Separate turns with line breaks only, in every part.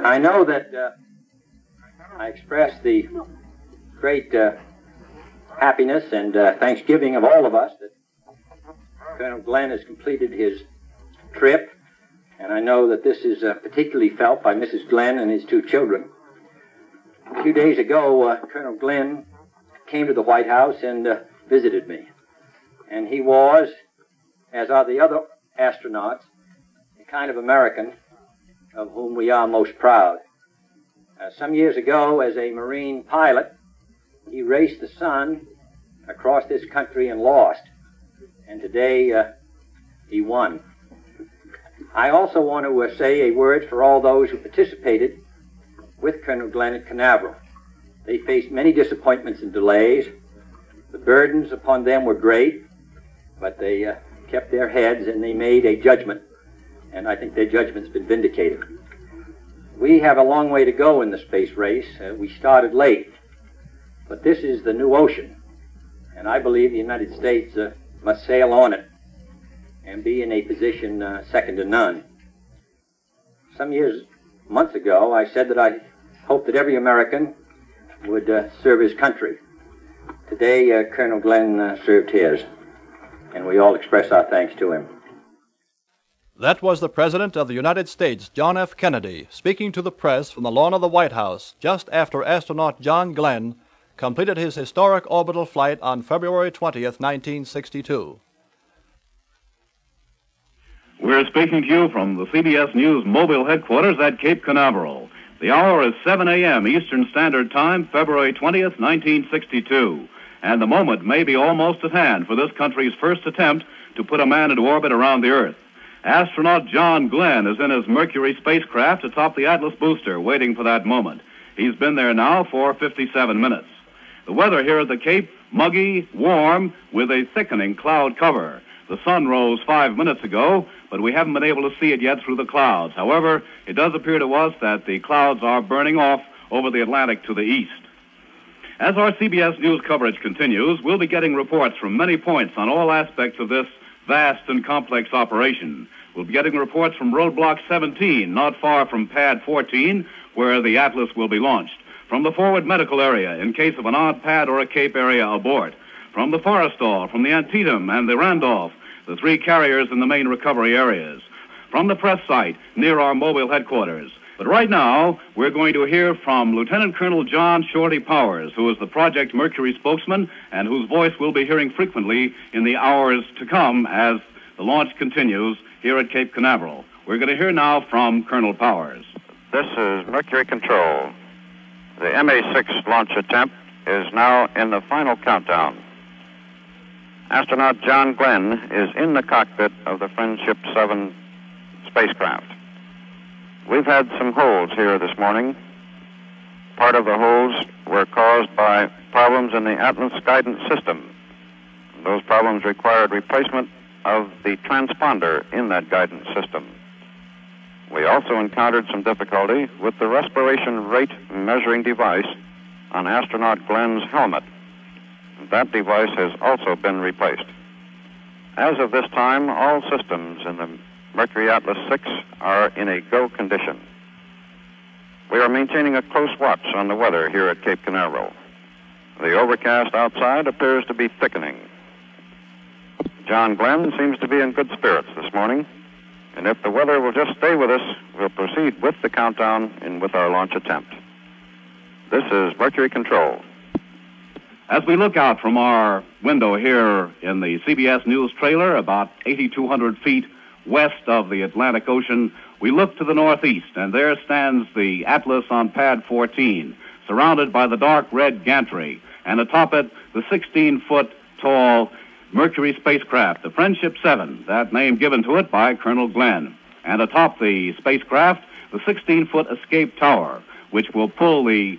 I know that I expressed the great happiness and thanksgiving of all of us that Colonel Glenn has completed his trip, and I know that this is particularly felt by Mrs. Glenn and his two children. A few days ago, Colonel Glenn came to the White House and visited me, and he was, as are the other astronauts, the kind of American of whom we are most proud. Some years ago, as a Marine pilot, he raced the sun across this country and lost. And today, he won. I also want to say a word for all those who participated with Colonel Glenn at Canaveral. They faced many disappointments and delays. The burdens upon them were great, but they kept their heads and they made a judgment. And I think their judgment's been vindicated. We have a long way to go in the space race. We started late, but this is the new ocean, and I believe the United States must sail on it and be in a position second to none. Some months ago, I said that I hoped that every American would serve his country. Today, Colonel Glenn served his, and we all express our thanks to him.
That was the President of the United States, John F. Kennedy, speaking to the press from the lawn of the White House just after astronaut John Glenn completed his historic orbital flight on February 20th, 1962.
We're speaking to you from the CBS News mobile headquarters at Cape Canaveral. The hour is 7 a.m. Eastern Standard Time, February 20th, 1962. And the moment may be almost at hand for this country's first attempt to put a man into orbit around the Earth. Astronaut John Glenn is in his Mercury spacecraft atop the Atlas booster, waiting for that moment. He's been there now for 57 minutes. The weather here at the Cape, muggy, warm, with a thickening cloud cover. The sun rose 5 minutes ago, but we haven't been able to see it yet through the clouds. However, it does appear to us that the clouds are burning off over the Atlantic to the east. As our CBS News coverage continues, we'll be getting reports from many points on all aspects of this vast and complex operation. We'll be getting reports from Roadblock 17, not far from Pad 14, where the Atlas will be launched. From the forward medical area, in case of an odd pad or a Cape area abort. From the Forrestal, from the Antietam and the Randolph, the three carriers in the main recovery areas. From the press site, near our mobile headquarters. But right now, we're going to hear from Lieutenant Colonel John Shorty Powers, who is the Project Mercury spokesman and whose voice we'll be hearing frequently in the hours to come as the launch continues here at Cape Canaveral. We're going to hear now from Colonel Powers.
This is Mercury Control. The MA-6 launch attempt is now in the final countdown. Astronaut John Glenn is in the cockpit of the Friendship 7 spacecraft. We've had some holds here this morning. Part of the holds were caused by problems in the Atlas guidance system. Those problems required replacement of the transponder in that guidance system. We also encountered some difficulty with the respiration rate measuring device on astronaut Glenn's helmet. That device has also been replaced. As of this time, all systems in the Mercury Atlas 6 are in a go condition. We are maintaining a close watch on the weather here at Cape Canaveral. The overcast outside appears to be thickening. John Glenn seems to be in good spirits this morning, and if the weather will just stay with us, we'll proceed with the countdown and with our launch attempt. This is Mercury Control.
As we look out from our window here in the CBS News trailer, about 8,200 feet west of the Atlantic Ocean, we look to the northeast, and there stands the Atlas on Pad 14, surrounded by the dark red gantry, and atop it, the 16-foot tall Mercury spacecraft, the Friendship 7, that name given to it by Colonel Glenn. And atop the spacecraft, the 16-foot escape tower, which will pull the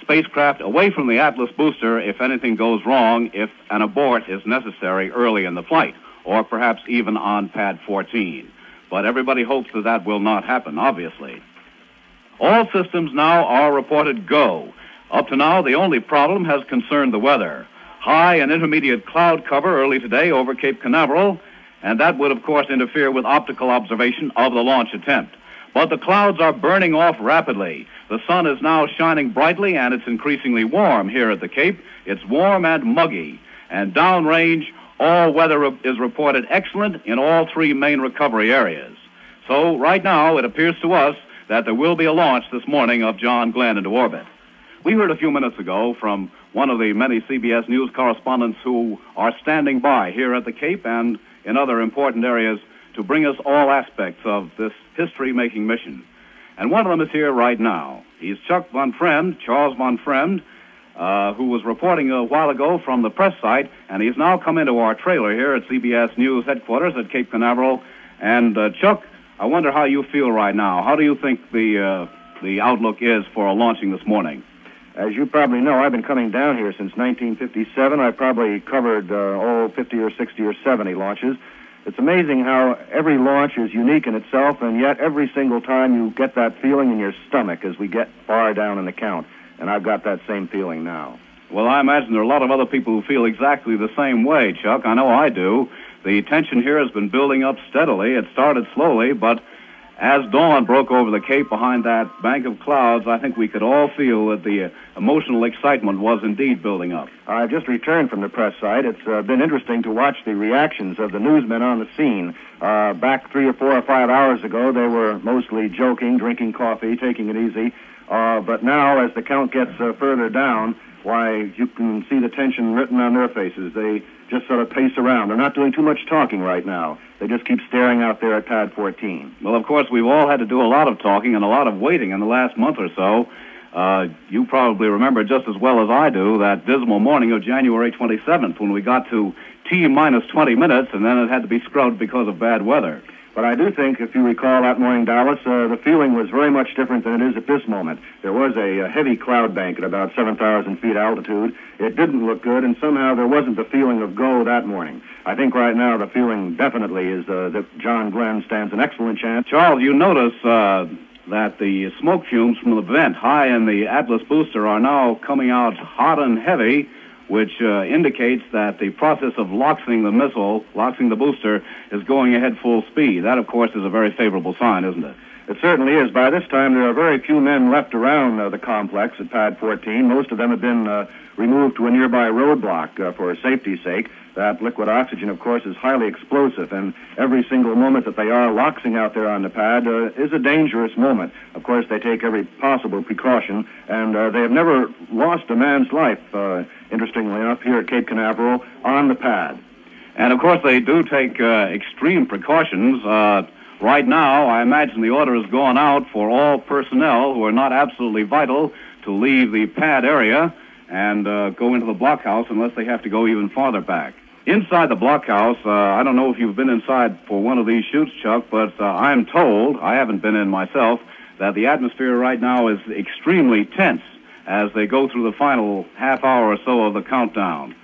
spacecraft away from the Atlas booster if anything goes wrong, if an abort is necessary early in the flight, or perhaps even on Pad 14. But everybody hopes that that will not happen, obviously. All systems now are reported go. Up to now, the only problem has concerned the weather. High and intermediate cloud cover early today over Cape Canaveral, and that would, of course, interfere with optical observation of the launch attempt. But the clouds are burning off rapidly. The sun is now shining brightly, and it's increasingly warm here at the Cape. It's warm and muggy. And downrange, all weather is reported excellent in all three main recovery areas. So right now, it appears to us that there will be a launch this morning of John Glenn into orbit. We heard a few minutes ago from one of the many CBS News correspondents who are standing by here at the Cape and in other important areas to bring us all aspects of this history-making mission. And one of them is here right now. He's Chuck Von Fremd, Charles Von Fremd, who was reporting a while ago from the press site, and he's now come into our trailer here at CBS News headquarters at Cape Canaveral. And Chuck, I wonder how you feel right now. How do you think the outlook is for a launching this morning?
As you probably know, I've been coming down here since 1957. I've probably covered 50 or 60 or 70 launches. It's amazing how every launch is unique in itself, and yet every single time you get that feeling in your stomach as we get far down in the count. And I've got that same feeling now.
Well, I imagine there are a lot of other people who feel exactly the same way, Chuck. I know I do. The tension here has been building up steadily. It started slowly, but as dawn broke over the Cape behind that bank of clouds, I think we could all feel that the emotional excitement was indeed building up.
I've just returned from the press site. It's been interesting to watch the reactions of the newsmen on the scene. Back 3 or 4 or 5 hours ago, they were mostly joking, drinking coffee, taking it easy. But now, as the count gets further down, why, you can see the tension written on their faces. They just sort of pace around. They're not doing too much talking right now. They just keep staring out there at pad 14.
Well, of course, we've all had to do a lot of talking and a lot of waiting in the last month or so. You probably remember just as well as I do that dismal morning of January 27th when we got to T-minus 20 minutes, and then it had to be scrubbed because of bad weather.
But I do think, if you recall that morning, Dallas, the feeling was very much different than it is at this moment. There was a heavy cloud bank at about 7,000 feet altitude. It didn't look good, and somehow there wasn't the feeling of go that morning. I think right now the feeling definitely is that John Glenn stands an excellent chance.
Charles, you notice that the smoke fumes from the vent high in the Atlas booster are now coming out hot and heavy, which indicates that the process of loxing the booster, is going ahead full speed. That, of course, is a very favorable sign, isn't it?
It certainly is. By this time, there are very few men left around the complex at pad 14. Most of them have been removed to a nearby roadblock for safety's sake. That liquid oxygen, of course, is highly explosive, and every single moment that they are loxing out there on the pad is a dangerous moment. Of course, they take every possible precaution, and they have never lost a man's life, interestingly enough, here at Cape Canaveral on the pad.
And, of course, they do take extreme precautions. Right now, I imagine the order has gone out for all personnel who are not absolutely vital to leave the pad area and go into the blockhouse unless they have to go even farther back. Inside the blockhouse, I don't know if you've been inside for one of these shoots, Chuck, but I'm told, I haven't been in myself, that the atmosphere right now is extremely tense as they go through the final half hour or so of the countdown.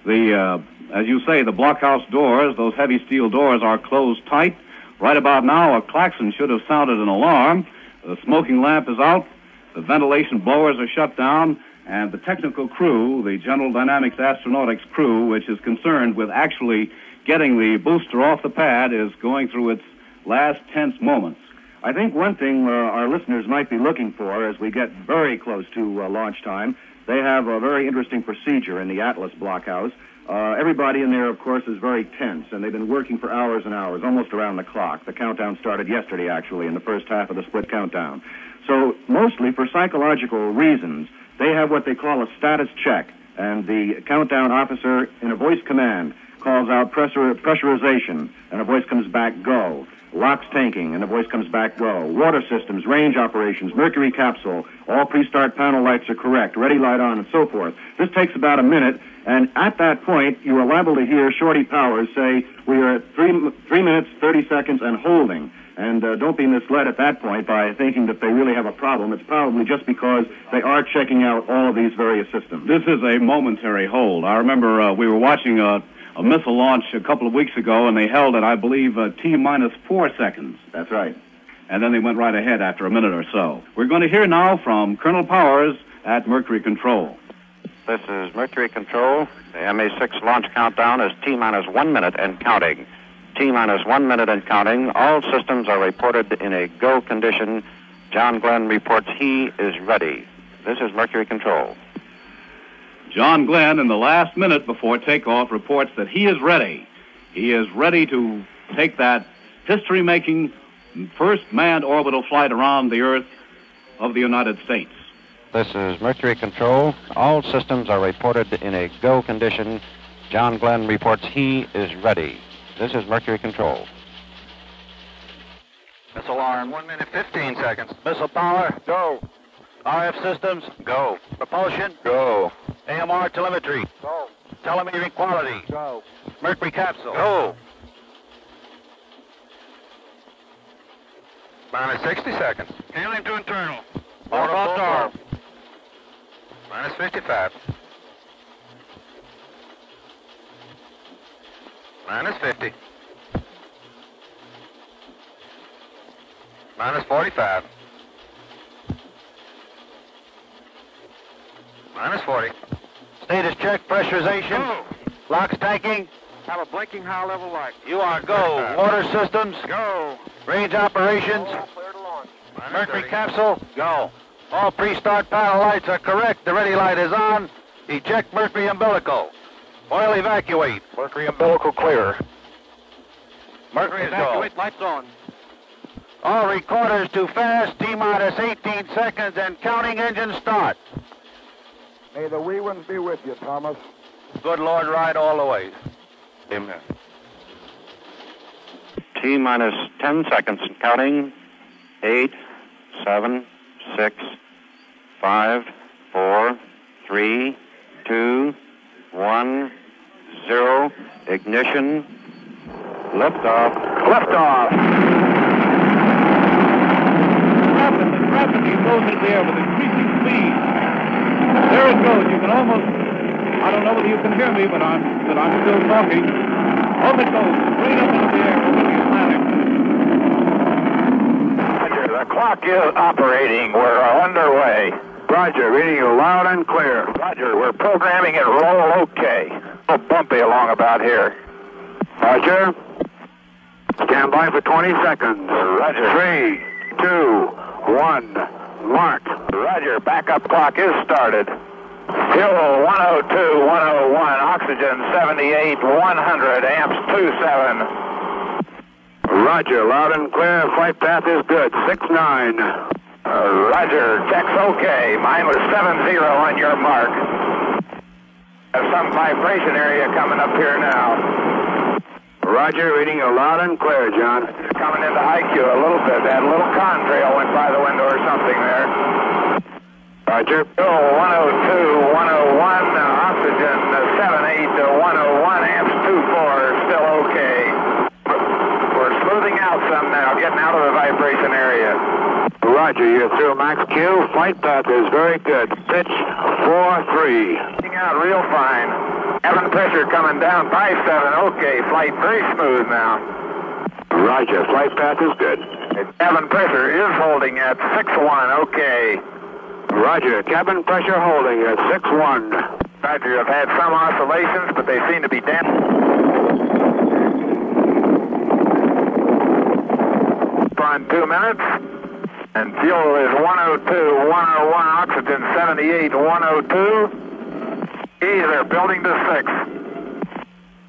As you say, the blockhouse doors, those heavy steel doors, are closed tight. Right about now, a klaxon should have sounded an alarm. The smoking lamp is out. The ventilation blowers are shut down. And the technical crew, the General Dynamics Astronautics crew, which is concerned with actually getting the booster off the pad, is going through its last tense moments.
I think one thing our listeners might be looking for as we get very close to launch time, they have a very interesting procedure in the Atlas blockhouse. Everybody in there, of course, is very tense, and they've been working for hours and hours, almost around the clock. The countdown started yesterday, actually, in the first half of the split countdown. So, mostly for psychological reasons, they have what they call a status check, and the countdown officer, in a voice command, calls out pressurization, and a voice comes back, go. Locks tanking, and a voice comes back, go. Water systems, range operations, mercury capsule, all pre-start panel lights are correct, ready light on, and so forth. This takes about a minute, and at that point, you are liable to hear Shorty Powers say, we are at 3 minutes, 30 seconds, and holding. And don't be misled at that point by thinking that they really have a problem. It's probably just because they are checking out all of these various systems.
This is a momentary hold. I remember we were watching a missile launch a couple of weeks ago, and they held it, I believe, T-minus 4 seconds.
That's right.
And then they went right ahead after a minute or so. We're going to hear now from Colonel Powers at Mercury Control.
This is Mercury Control. The MA6 launch countdown is T-minus 1 minute and counting. T-minus 1 minute and counting. All systems are reported in a go condition. John Glenn reports he is ready. This is Mercury Control.
John Glenn, in the last minute before takeoff, reports that he is ready. He is ready to take that history-making first manned orbital flight around the Earth of the United States.
This is Mercury Control. All systems are reported in a go condition. John Glenn reports he is ready. This is Mercury Control.
Missile arm, 1 minute, 15 seconds. Missile power, go. RF systems, go. Propulsion, go. AMR telemetry, go. Telemetering quality, go. Mercury capsule, go. Minus 60 seconds. Helium to internal. Orbital arm. Minus 55. Minus 50. Minus 45. Minus 40. Status check, pressurization. Go. Locks tanking. Have a blinking high level light. You are go. Water systems. Go. Range operations. Clear to launch. Mercury capsule. Go. All pre-start panel lights are correct. The ready light is on. Eject Mercury umbilical. Oil evacuate. Mercury umbilical clear. Mercury evacuate. Lights on. All recorders to fast. T-minus 18 seconds and counting. Engine start.
May the wee ones be with you, Thomas.
Good Lord, ride all the way. Amen.
T-minus 10 seconds and counting. 8, 7, 6, 5, 4, 3, 2, 1, 0. Ignition. Liftoff. Liftoff.
Rapidly goes into the air with increasing speed. There it goes. You can almost, I don't know whether you can hear me, but I'm still talking. Off it goes, straight up into the air over the Atlantic.
Roger, the clock is operating. We're underway.
Roger, reading you loud and clear.
Roger, we're programming it roll okay. A little bumpy along about here.
Roger. Stand by for 20 seconds.
Roger.
3, 2, 1, mark.
Roger, backup clock is started. Fuel 102, 101, oxygen 78, 100, amps 27.
Roger, loud and clear. Flight path is good. 6-9.
Roger, check's okay. Mine was 70 on your mark. There's some vibration area coming up here now.
Roger, reading you loud and clear, John.
It's coming into IQ a little bit. That little contrail went by the window or something there.
Roger.
Fuel 102, 101, oxygen 78 to 101, amps 24, still okay. We're smoothing out some now, getting out of the vibration area.
Roger, you're through max Q. Flight path is very good. Pitch 4-3.
Getting out real fine. Cabin pressure coming down 5-7. Okay, flight very smooth now.
Roger, flight path is good.
Cabin pressure is holding at 6-1. Okay.
Roger, cabin pressure holding at 6-1.
Roger, I've had some oscillations, but they seem to be damped. On 2 minutes. And fuel is 102, 101, oxygen 78, 102. Ease, they're building to 6.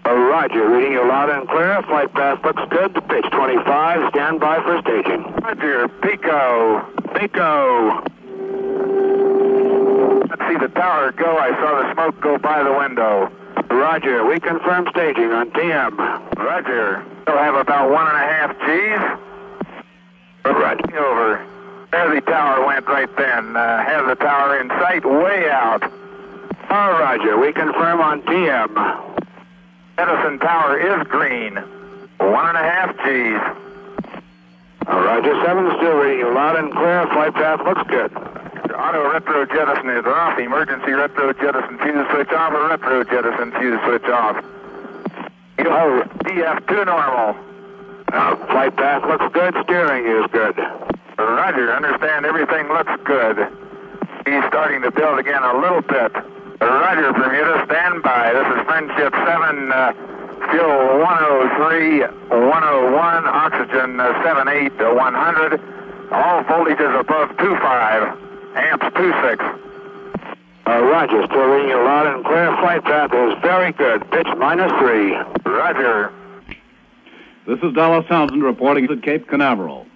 Roger, reading you loud and clear. Flight path looks good. Pitch 25. Stand by for staging.
Roger, Pico.
Pico.
Let's see the tower go. I saw the smoke go by the window.
Roger, we confirm staging on TM.
Roger. We'll have about 1.5 Gs.
Roger.
Over. There the tower went right then. Have the tower in sight way out.
Oh, Roger, we confirm on TM.
Edison Tower is green. 1.5 Gs.
Roger, 7 still reading you loud and clear. Flight path looks good.
Auto retro jettison is off. Emergency retro jettison fuse switch off. Or retro jettison fuse switch off. DF2 normal.
Flight path looks good. Steering is good.
Roger, understand everything looks good. He's starting to build again a little bit. Roger, Bermuda, stand by. This is Friendship 7,
fuel 103, 101, oxygen 78, 100. All voltages above 25, amps 26. Roger, still reading you loud and clear. Flight path is very good. Pitch -3. Roger.
This is Dallas Townsend reporting at Cape Canaveral.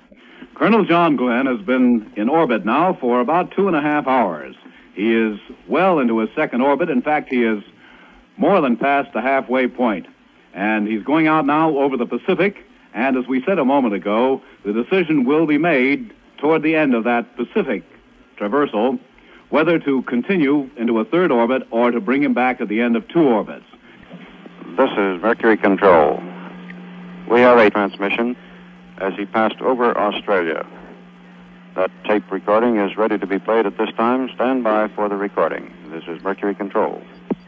Colonel John Glenn has been in orbit now for about 2.5 hours. He is well into his second orbit. In fact, he is more than past the halfway point. And he's going out now over the Pacific. And as we said a moment ago, the decision will be made toward the end of that Pacific traversal whether to continue into a third orbit or to bring him back at the end of 2 orbits.
This is Mercury Control. We have a transmission as he passed over Australia. That tape recording is ready to be played at this time. Stand by for the recording. This is Mercury Control.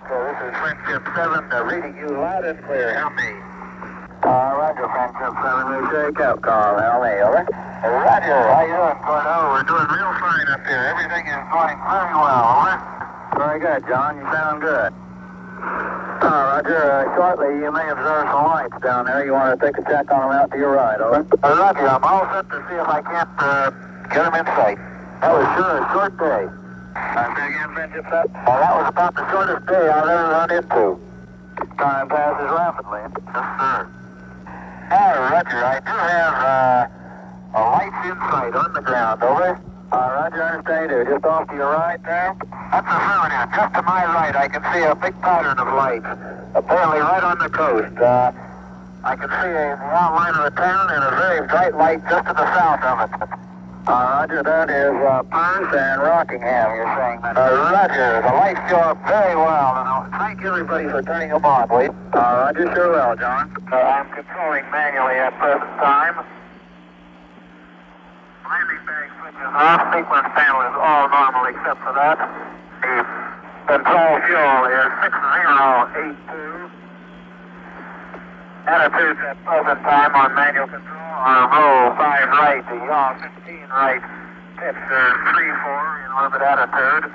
So this is Friendship 7, reading you loud and clear. Help me. Roger, Friendship 7. We shake out, Carl. Help me, over. Roger, how you doing, Cordo? We're doing real fine up here. Everything is going very well, over. Very good, John. You sound good. Roger, shortly you may observe some lights down there. You want to take a check on them out to your right, over? Roger, I'm all set to see if I can't get them in sight. That was sure a short day. Say again, Friendship 7? That was about the shortest day I've ever run into. Time passes rapidly. Yes, sir. Roger, I do have a lights in sight on the ground, over. Roger, I understand you. Just off to your right there? That's affirmative. Just to my right, I can see a big pattern of lights, apparently right on the coast. I can see the outline of the town and a very bright light just to the south of it. Roger, that is Perth and Rockingham, you're saying that. Roger, the lights show up very well. And thank everybody for turning them on, please. Roger, sure will, John. I'm controlling manually at present time. Landing bag switches off. Sequence panel is all normal except for that. The control fuel is 6082. Attitudes at present time on manual control are roll 5 right to yaw 15 right. Pitch 3-4 in orbit attitude.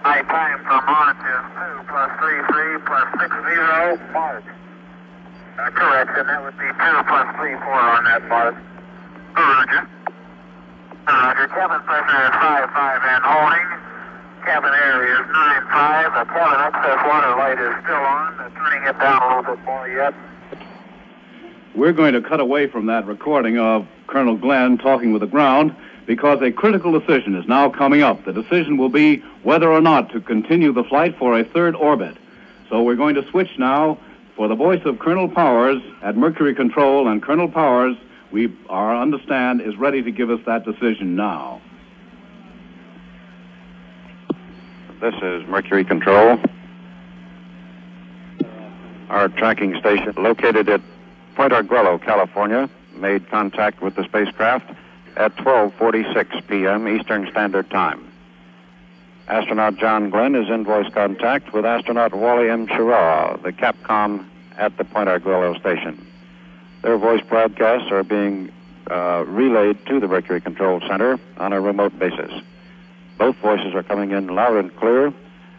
My time for launch is 2 plus 3-3 plus 6-0 mark. Correction, that would be 2 plus 3-4 on that mark. Roger. Roger, cabin pressure is 5-5 and holding. Cabin air is 9-5. The cabin excess water light is still on. Turning it down a little bit more yet.
We're going to cut away from that recording of Colonel Glenn talking with the ground because a critical decision is now coming up. The decision will be whether or not to continue the flight for a third orbit. So we're going to switch now for the voice of Colonel Powers at Mercury Control, and Colonel Powers, we understand, is ready to give us that decision now.
This is Mercury Control. Our tracking station, located at Point Arguello, California, made contact with the spacecraft at 12:46 p.m. Eastern Standard Time. Astronaut John Glenn is in voice contact with astronaut Wally M. Schirra, the Capcom at the Point Arguello station. Their voice broadcasts are being relayed to the Mercury Control Center on a remote basis. Both voices are coming in loud and clear,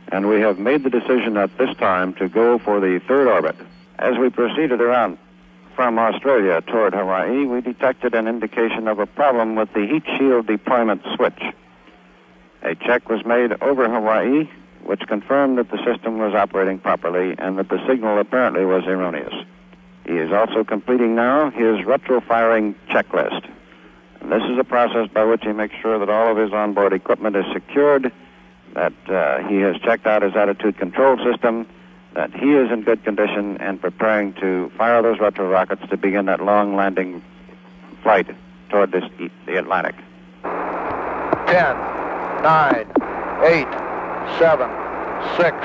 and we have made the decision at this time to go for the third orbit. As we proceeded around from Australia toward Hawaii, we detected an indication of a problem with the heat shield deployment switch. A check was made over Hawaii, which confirmed that the system was operating properly and that the signal apparently was erroneous. He is also completing now his retro-firing checklist. And this is a process by which he makes sure that all of his onboard equipment is secured, that he has checked out his attitude control system, that he is in good condition and preparing to fire those retro rockets to begin that long landing flight toward the Atlantic.
10, 9, 8, 7, 6,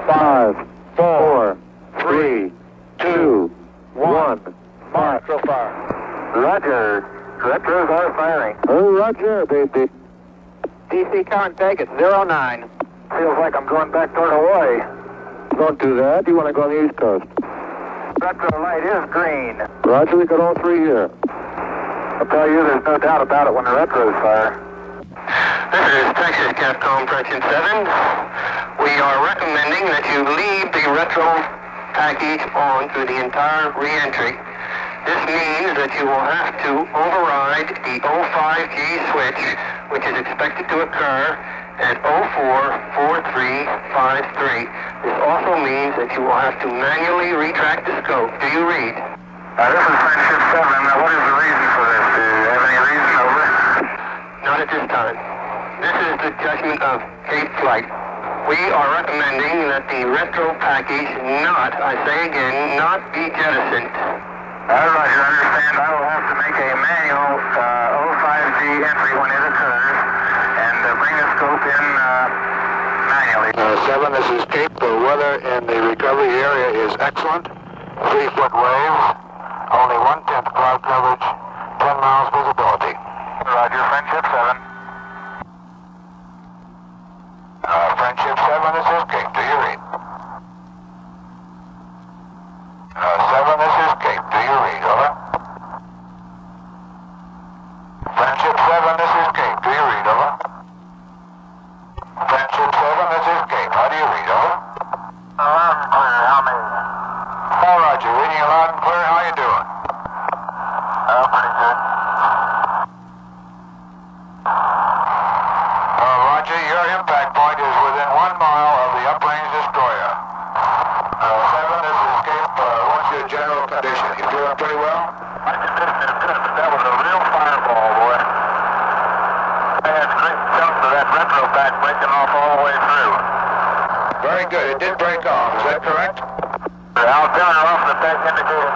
5, 4, 3, 2, 1. Mark so far.
Roger. Retros are firing. Oh, Roger, baby.
DC contact at 09.
Feels like I'm going back toward Hawaii. Don't do that. You want to go on the East Coast. Retro light is green. Roger, we got all 3 here. I'll tell you, there's no doubt about it when the retros fire.
This is Texas Capcom Correction 7. We
we are recommending that you leave the retro package on through the entire re-entry. This means that you will have to override the 05G switch, which is expected to occur at 044353. This also means that you will have to manually retract the scope. Do you read?
This is Friendship 7. What is the reason for this? Do you have any reason? Over?
Not at this time. This is the judgment of Cape Flight. We are recommending that the retro package not, I say again, not be jettisoned.
Roger, understand. I will have to make a manual 05G entry when it occurs and bring the scope in manually.
7, this is Cape. The weather in the recovery area is excellent. 3-foot waves, only 1/10 cloud coverage, 10 miles visibility.
Roger, Friendship 7.
Friendship 7, this is Cape. Do you read? 7, this is Cape. Do you read? Over. Friendship 7, this is Cape. Do you read? Over. Friendship 7, this is Cape. How do you read? Over.
Loud and clear. How many?
All right, you're reading you loud and clear. How you doing?
Pretty good.
Roger, your impact point is within 1 mile of the uprange destroyer. 7, this is Cape. What's your general condition? You doing pretty well?
My condition is good, but that was a real fireball, boy. I had great chunks of that retro pack breaking off all the way through.
Very good. It did break off. Is that correct?
The altimeter off the pack indicated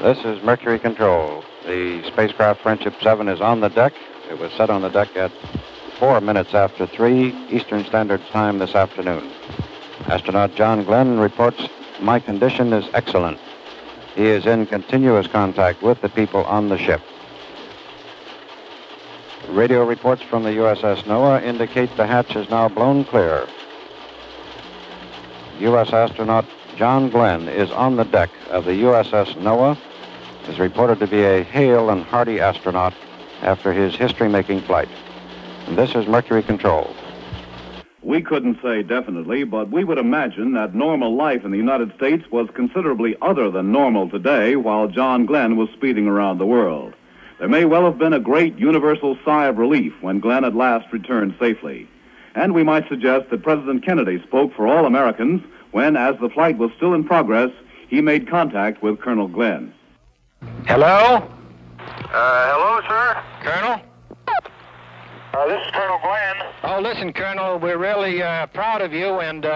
80,000.
This is Mercury Control. The spacecraft Friendship 7 is on the deck. It was set on the deck at 4 minutes after 3 Eastern Standard Time this afternoon. Astronaut John Glenn reports, "My condition is excellent." He is in continuous contact with the people on the ship. Radio reports from the USS Noah indicate the hatch is now blown clear. U.S. astronaut John Glenn is on the deck of the USS Noah, is reported to be a hale and hearty astronaut after his history-making flight. And this is Mercury Control.
We couldn't say definitely, but we would imagine that normal life in the United States was considerably other than normal today while John Glenn was speeding around the world. There may well have been a great universal sigh of relief when Glenn at last returned safely. And we might suggest that President Kennedy spoke for all Americans when, as the flight was still in progress, he made contact with Colonel Glenn.
Hello?
Hello, sir.
Colonel?
This is Colonel Glenn.
Oh, listen, Colonel, we're really proud of you, and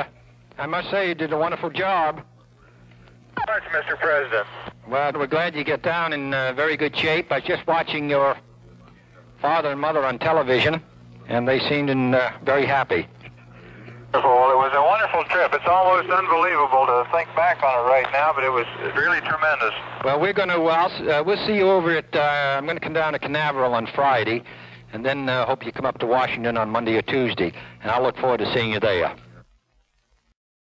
I must say you did a wonderful job.
Thanks, Mr. President.
Well, we're glad you get down in very good shape. I was just watching your father and mother on television, and they seemed very happy.
Well, it was a wonderful trip. It's almost unbelievable to think back on it right now, but it was really tremendous.
Well, we're going to, we'll see you over at, I'm going to come down to Canaveral on Friday, and then hope you come up to Washington on Monday or Tuesday, and I'll look forward to seeing you there.